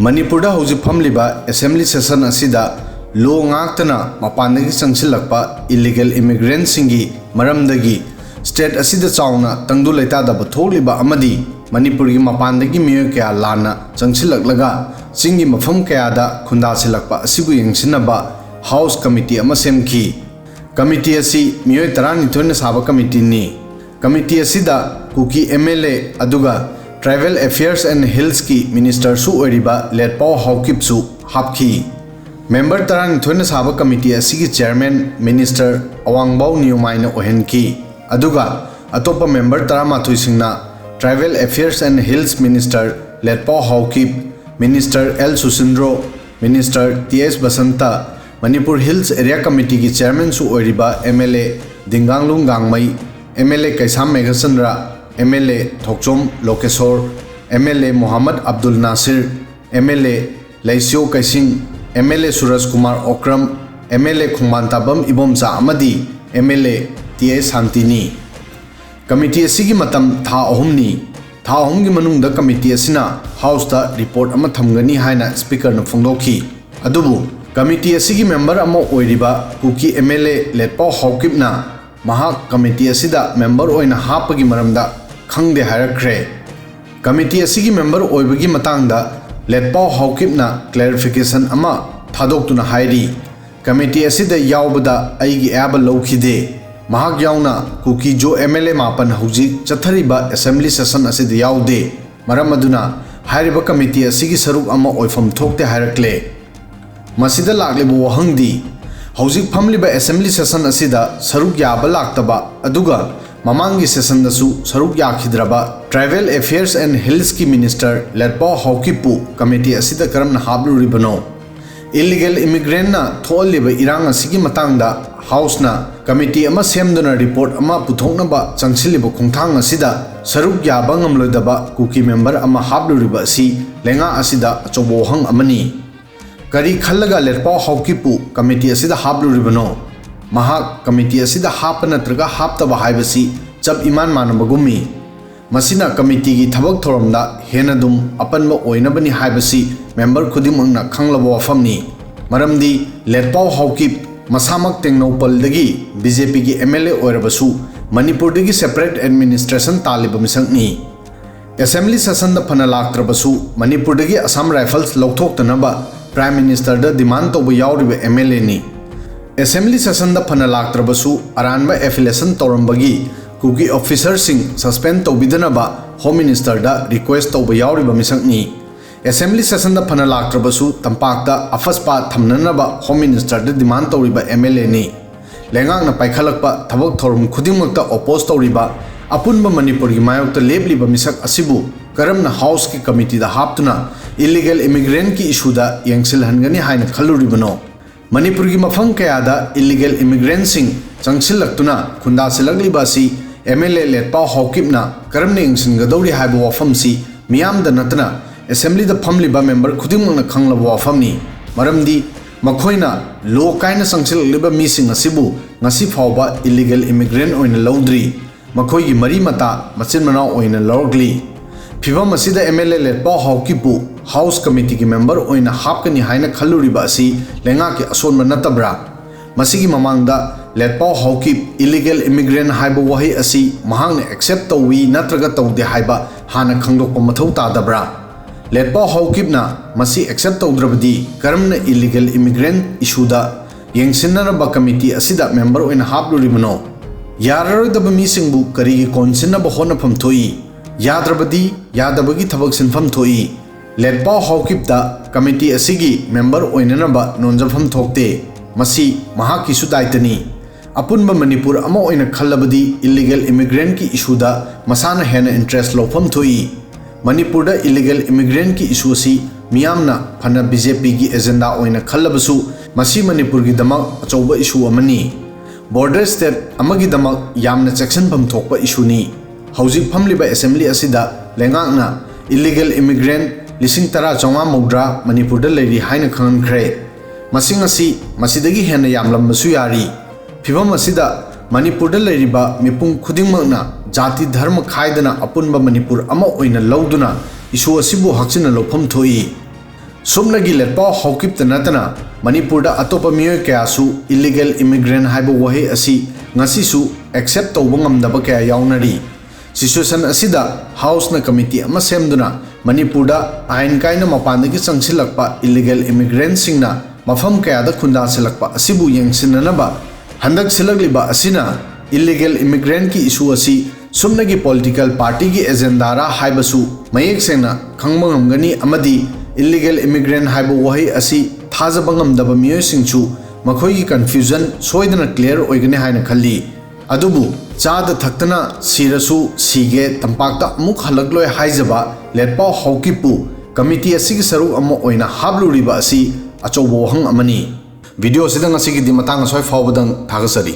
Manipurda Houjik famliba assembly session asida law ngaktana mapandagi changsilakpa illegal immigrants singi maramdagi state asida chauna tangdu leitadaba thokhaliba amadi Manipurgi mapandagi miyo kaya lana changsilaklaga singi mafam kayada khundasilakpa asibu yengsinaba house committee ama semki committee asi miyo tarani thoina saba committee ni committee asida kuki MLA aduga Travel Affairs and Hills ki Minister su oiriba Letpao Haokip su hapki. Member taran thoina saba committee asigi chairman Minister Awangbao Niyumaina ohenki. Aduga atopa member taramathui singna Travel Affairs and Hills Minister Letpao Haokip, Minister L Susindro, Minister TS Basanta, Manipur Hills Area Committee ki chairman su oiriba MLA Dinganglung Gangmai, MLA Kaisam Meghasandra, MLA Thokchom Lokesor, MLA Muhammad Abdul Nasir, MLA Laisio Kaising, MLA Suraj Kumar Okram, MLA Khongmantabam Ibomsa Amadi, MLA TS Santini. Committee asigi matam tha ahumni, tha ahumgi manungda committee asina house da report ama thamgani haina speaker na phongdokhi. Adubu committee asigi member ama oiriba kuki MLA Letpao Haokip na Mahak committee asida member oina hapagi maramda khangde hairakre. Committee asigi member oibagi matangda Letpao Haokip na clarification ama thadokuna hairi. Committee asida yaubada aigi aba lawkhide. Mahak yauna kuki jo MLA mapan Houjik chathariba assembly session asida yaude. Maram aduna hairiba committee asigi saruk ama oifam thokte hairakle. Masida laklibu wahangdi Houjik famliba assembly session asida Saruk yaba laktaba aduga mamangi session dasu Saruk yakhidraba Travel Affairs and Hills ki Minister Letpao Haokip committee asida karamna hapluribano illegal immigrant na thokhaliba irang asigi matangda house na committee ama semduna report ama puthoknaba changsiliba khongthang asida Saruk yaba ngaloidaba kuki member ama hapluriba asi leingak asida achobo hang amani Kari khallaga Letpao Haokip committee asida hapluribano mahak committee asida hapana traga haptaba haibasi chap iman manabagumi masina committee gi thabak thoramda henadum apanba oinabani haibasi member khudimangna khanglaba wafamni maramdi Letpao Haokip masamak tengnopaldagi BJP gi MLA oirabasu Manipur dagi separate administration taliba misangni assembly session da phana laktrabasu Manipur dagi Assam Rifles lauthoktanaba Prime Minister da demand to yauriba MLA ni Assembly session da phana laktrabasu aranba affiliation torambagi kuki officer sing suspend to bidanaba Home Minister da request to yauriba misangni Assembly session da phana laktrabasu tampak da afaspa thamnanaba Home Minister da demand to riba MLA ni leingak na paikhalakpa thabak thorum khudingmakta oppose to riba apunba Manipur gi mayokta lebliba misak asibu karamna house ki committee da haptuna illegal immigrant ki issue da yangsil hangani haina khaluribano Manipur gi mafang kaya da illegal immigrant sing changsilaktuna khunda silagliba si MLA Letpao Haokip na karamne ingsin gadori haiba wafam si miyam da natna assembly da famliba member khudimangna khanglaba wafamni maramdi makhoina law kaina changsilagliba mi sing asibu ngasi phawba illegal immigrant oina lawdri makhoi gi mari mata machin manau oina lawgli Fivam asida MLA Letpao Haokip House Committee ki member oina hapkani haina khalluriba asi leingak ki asonba natabra masigi mamangda Letpao Haokip illegal immigrant haiba wahi asi mahangna accept tawi natraga tawde haiba hana khangdokpa mathau tadabra Letpao Haokip na masi accept tawdrabadi karamna illegal immigrant issue da yengsinnaraba committee asida member oina hapluribano yararodaba misingbu karigi konsinnaba honafam thoi Yadrabadi Yadabagi Thabak Sinfam Thoi Letpao Haokip da committee asigi member oinanaba nonjafam thokte masi mahaki sudaitani apunba Manipur ama oina khallabadi illegal immigrant ki issue da masana hena interest lofam thoi Manipur da illegal immigrant ki issue si miyamna phana BJP ki agenda oina khallabasu masi Manipur gi damak achoba issue amani border state amagi damak yamna section pham thokpa issue ni Houjik famliba assembly asida leingakna illegal immigrant lising tara chonga modra Manipur da leiri haina khankhre masing asi masidagi hena yamlambasu yari phibam asida Manipur da leiriba mipung khudingmakna jati dharma khaidana apunba Manipur ama oina lawduna isu asibu hakchina lofam thoi Sumnagi Letpao Haokip Natana, Manipurda Atopa Mio Kasu, illegal immigrant Haibo Wahe Asi, Nasisu, except Obangam Dabaka Yaunari. Situation Asida, House na Committee ama semduna, Manipurda, Ain Kaina Mapandaki Changsilakpa, illegal immigrants singna, Mafam Kayada Kunda Selakpa, Asibu Yang Sinanaba, Handak Silagliba Asina, illegal immigrant ki issue asi, Sumnagi political party ki agendara Haibasu, Mayek Sena, Kangmangamgani Amadi, illegal immigrant haibo wahi asi thajabangam daba miyo singchu makhoi ki confusion soidana clear oigane haina khalli adubu chada thaktana sirasu sige tampakta muk halagloi haijaba Letpao Haokipu committee asigi saruk amo oina hapluriba asi achobo hang amani video sidang asigi di matang soi fawbadang thagasari